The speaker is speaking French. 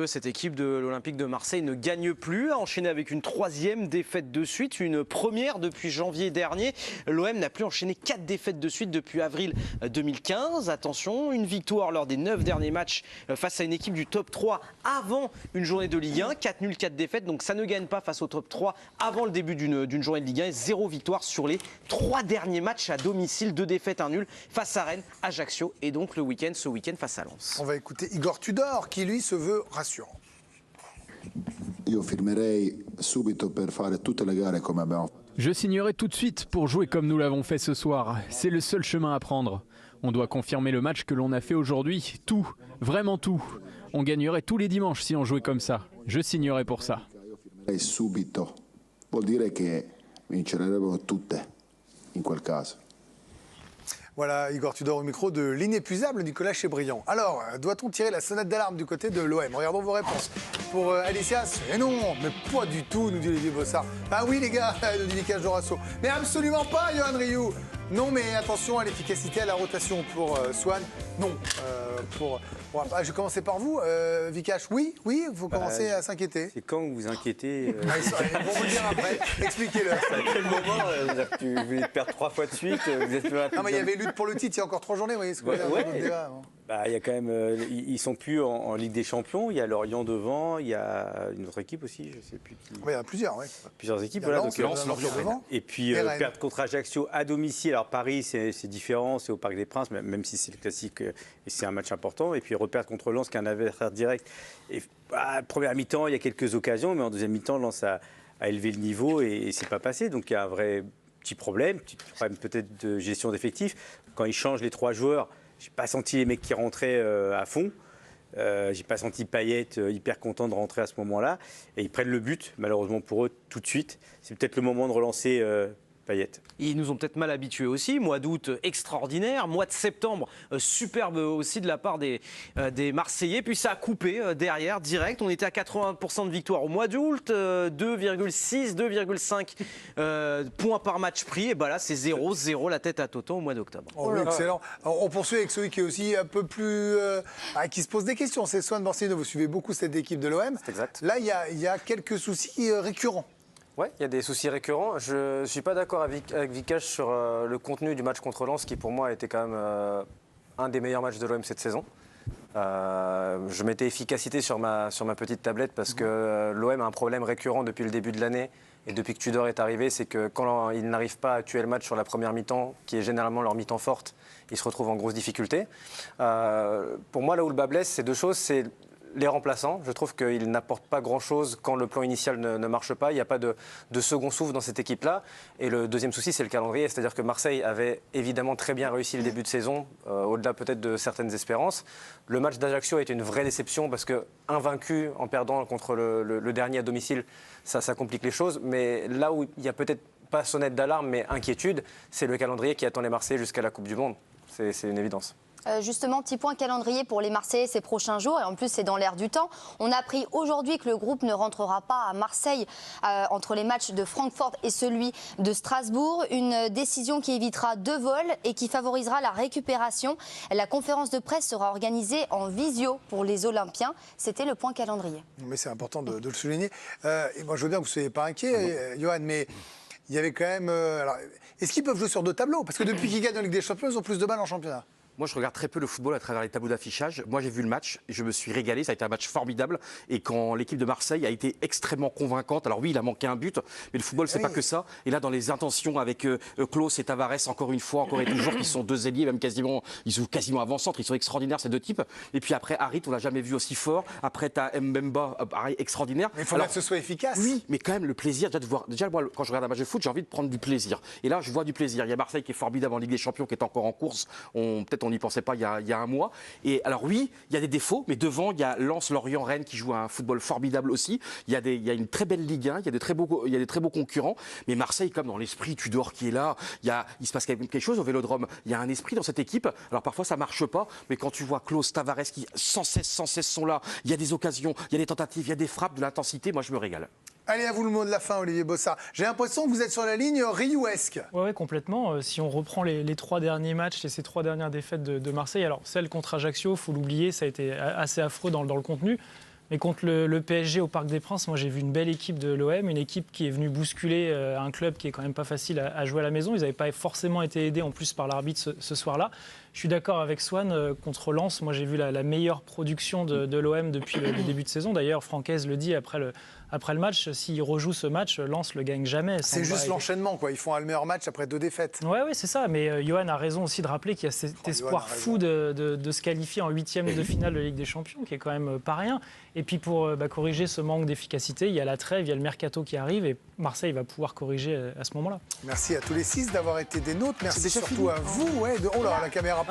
cette équipe de l'Olympique de Marseille ne gagne plus, a enchaîné avec une 3e défaite de suite, une première depuis janvier dernier. L'OM n'a plus enchaîné 4 défaites de suite depuis avril 2015. Attention, une victoire lors des 9 derniers matchs face à une équipe du top 3 avant une journée de Ligue 1. 4 nuls, 4 défaites, donc ça ne gagne pas face au top 3 avant le début d'une journée de Ligue 1. Et 0 victoire sur les 3 derniers matchs à domicile, 2 défaites, 1 nul face à Rennes, Ajaccio et donc ce week-end face à Lens. On va écouter Igor Tudor qui lui se veut rassurant. Je signerai tout de suite pour jouer comme nous l'avons fait ce soir. C'est le seul chemin à prendre. On doit confirmer le match que l'on a fait aujourd'hui. Tout, vraiment tout. On gagnerait tous les dimanches si on jouait comme ça. Je signerai pour ça. Voilà, Igor Tudor au micro de l'inépuisable Nicolas Chebriand. Alors, doit-on tirer la sonnette d'alarme du côté de l'OM? Regardons vos réponses. Pour Alicias, mais non, mais pas du tout, nous dit Olivier Bossard. Bah oui les gars, nous dit Vicage Dorasso. Mais absolument pas, Johan Rioux. Non, mais attention à l'efficacité, à la rotation pour Swan. Non, je vais commencer par vous, Vikash. Oui, il faut commencer à s'inquiéter. C'est quand vous vous inquiétez Ils vont vous le dire après. Expliquez-le. À quel moment tu voulais te perdre 3 fois de suite vous êtes Non, mais il y avait lutte pour le titre il y a encore 3 journées, vous voyez ce que il y a quand même, ils sont plus en Ligue des Champions. Il y a Lorient devant, il y a une autre équipe aussi, je sais plus qui. Il y en a plusieurs, oui. Plusieurs équipes, voilà. Lens, Lorient devant. Et puis perdre contre Ajaccio à domicile. Alors Paris, c'est différent, c'est au Parc des Princes, même si c'est le classique et c'est un match important. Et puis reperdre contre Lens, qui est un adversaire direct. Et première mi-temps, il y a quelques occasions, mais en deuxième mi-temps, Lens a élevé le niveau et c'est pas passé. Donc il y a un vrai petit problème peut-être de gestion d'effectifs. Quand ils changent les 3 joueurs. J'ai pas senti les mecs qui rentraient à fond. J'ai pas senti Payet hyper content de rentrer à ce moment-là. Et ils prennent le but, malheureusement pour eux, tout de suite. C'est peut-être le moment de relancer Payet. Ils nous ont peut-être mal habitués aussi. Mois d'août extraordinaire, mois de septembre superbe aussi de la part des Marseillais. Puis ça a coupé derrière, direct. On était à 80% de victoire au mois d'août, 2,6, 2,5 points par match pris. Et bah là, c'est 0-0 la tête à Toto au mois d'octobre. Oh, oui, excellent. Alors, on poursuit avec celui qui est aussi un peu plus... qui se pose des questions. C'est Swan Borcino. Vous suivez beaucoup cette équipe de l'OM. C'est exact. Là, il y a quelques soucis récurrents. Oui, il y a des soucis récurrents. Je ne suis pas d'accord avec Vikash sur le contenu du match contre Lens, qui pour moi a été quand même un des meilleurs matchs de l'OM cette saison. Je mettais efficacité sur ma petite tablette parce que l'OM a un problème récurrent depuis le début de l'année et depuis que Tudor est arrivé, c'est que quand ils n'arrivent pas à tuer le match sur la première mi-temps, qui est généralement leur mi-temps forte, ils se retrouvent en grosse difficulté. Pour moi, là où le bas blesse, c'est 2 choses. C'est les remplaçants, je trouve qu'ils n'apportent pas grand-chose quand le plan initial ne marche pas. Il n'y a pas de second souffle dans cette équipe-là. Et le deuxième souci, c'est le calendrier. C'est-à-dire que Marseille avait évidemment très bien réussi le début de saison, au-delà peut-être de certaines espérances. Le match d'Ajaccio a été une vraie déception parce que invaincu en perdant contre le dernier à domicile, ça complique les choses. Mais là où il n'y a peut-être pas sonnette d'alarme, mais inquiétude, c'est le calendrier qui attend les Marseillais jusqu'à la Coupe du Monde. C'est une évidence. Justement, petit point calendrier pour les Marseillais ces prochains jours. Et en plus, c'est dans l'air du temps. On a appris aujourd'hui que le groupe ne rentrera pas à Marseille entre les matchs de Francfort et celui de Strasbourg. Une décision qui évitera 2 vols et qui favorisera la récupération. La conférence de presse sera organisée en visio pour les Olympiens. C'était le point calendrier. Mais c'est important de le souligner. Et moi, je veux bien que vous ne soyez pas inquiet, Johan, mais il y avait quand même... est-ce qu'ils peuvent jouer sur 2 tableaux? Parce que depuis qu'ils gagnent en Ligue des Champions, ils ont plus de balles en championnat. Moi, je regarde très peu le football à travers les tableaux d'affichage. Moi, j'ai vu le match, je me suis régalé, ça a été un match formidable. Et quand l'équipe de Marseille a été extrêmement convaincante, alors oui, il a manqué un but, mais le football, c'est pas que ça. Et là, dans les intentions avec Klose et Tavares, encore et toujours, qui sont 2 ailiers, même quasiment, ils jouent quasiment avant-centre, ils sont extraordinaires, ces 2 types. Et puis après, Harit, on l'a jamais vu aussi fort. Après, tu as Mbemba, pareil, extraordinaire. Mais il faut que ce soit efficace. Oui, mais quand même, le plaisir, déjà de voir. Déjà, moi, quand je regarde un match de foot, j'ai envie de prendre du plaisir. Et là, je vois du plaisir. Il y a Marseille qui est formidable en Ligue des Champions, qui est encore en course. Peut-être on n'y pensait pas il y a un mois. Et alors oui, il y a des défauts, mais devant, il y a Lens, Lorient, Rennes qui jouent un football formidable aussi. Il y a une très belle Ligue 1, il y a des très beaux concurrents. Mais Marseille, comme dans l'esprit, Tudor qui est là, il se passe quelque chose au Vélodrome. Il y a un esprit dans cette équipe. Alors parfois, ça marche pas, mais quand tu vois Klose, Tavares qui sans cesse sont là, il y a des occasions, il y a des tentatives, il y a des frappes, de l'intensité. Moi, je me régale. Allez, à vous le mot de la fin, Olivier Bossard. J'ai l'impression que vous êtes sur la ligne Riouesque. Oui, complètement. Si on reprend les 3 derniers matchs et ces 3 dernières défaites de Marseille, alors celle contre Ajaccio, il faut l'oublier, ça a été assez affreux dans le contenu. Mais contre le PSG au Parc des Princes, moi j'ai vu une belle équipe de l'OM, une équipe qui est venue bousculer un club qui est quand même pas facile à jouer à la maison. Ils n'avaient pas forcément été aidés en plus par l'arbitre ce soir-là. Je suis d'accord avec Swan, contre Lens, moi j'ai vu la meilleure production de l'OM depuis le début de saison. D'ailleurs, Francaise le dit après le match, s'il rejoue ce match, Lens le gagne jamais. C'est juste l'enchaînement, quoi. Ils font un meilleur match après 2 défaites. Oui, c'est ça. Mais Johan a raison aussi de rappeler qu'il y a cet espoir fou de se qualifier en 8e de finale de Ligue des Champions, qui est quand même pas rien. Et puis pour corriger ce manque d'efficacité, il y a la trêve, il y a le mercato qui arrive et Marseille va pouvoir corriger à ce moment-là. Merci à tous les 6 d'avoir été des nôtres. Merci surtout à vous. Ouais, oh là, la caméra.